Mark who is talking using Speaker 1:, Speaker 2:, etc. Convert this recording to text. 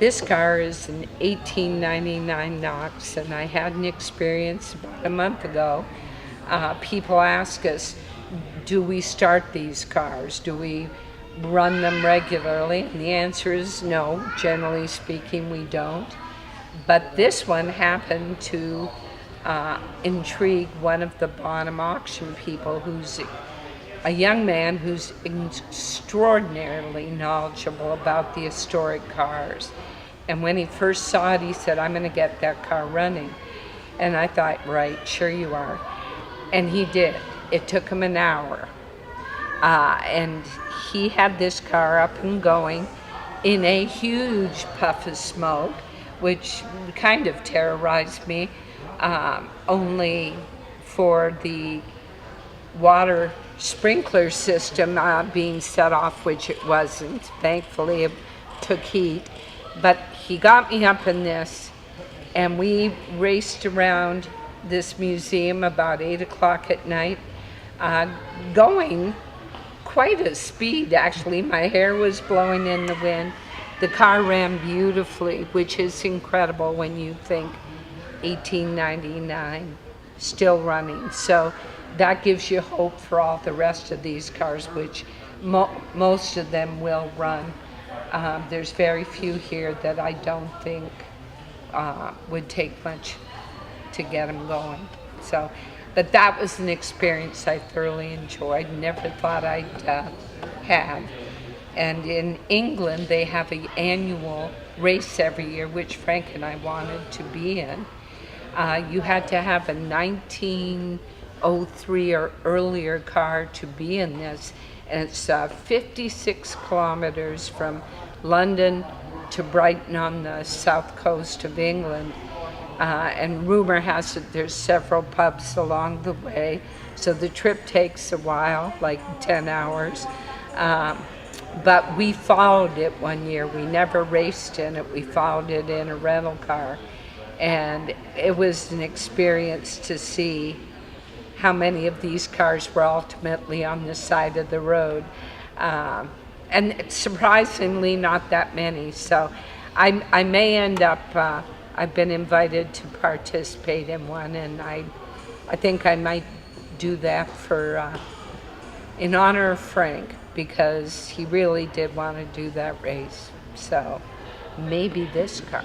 Speaker 1: This car is an 1899 Knox, and I had an experience about a month ago. People ask us, do we start these cars? Do we run them regularly? And the answer is no. Generally speaking, we don't. But this one happened to intrigue one of the bottom auction people, who's a young man who's extraordinarily knowledgeable about the historic cars. And when he first saw it, he said, I'm going to get that car running. And I thought, right, sure you are. And he did. It took him an hour. And he had this car up and going in a huge puff of smoke, which kind of terrorized me, only for the water sprinkler system being set off, which it wasn't. Thankfully, it took heat. But he got me up in this, and we raced around this museum about 8 o'clock at night, going quite a speed, actually. My hair was blowing in the wind. The car ran beautifully, which is incredible when you think 1899, still running. So that gives you hope for all the rest of these cars, which most of them will run. There's very few here that I don't think would take much to get them going. So, but that was an experience I thoroughly enjoyed. Never thought I'd have. And in England, they have an annual race every year, which Frank and I wanted to be in. You had to have a 1903 or earlier car to be in this. And it's 56 kilometers from London to Brighton on the south coast of England. And rumor has it there's several pubs along the way. So the trip takes a while, like 10 hours. But we followed it one year. We never raced in it. We followed it in a rental car. And it was an experience to see how many of these cars were ultimately on the side of the road. And surprisingly, not that many. So I may end up, I've been invited to participate in one, and I think I might do that for, in honor of Frank, because he really did want to do that race. So maybe this car.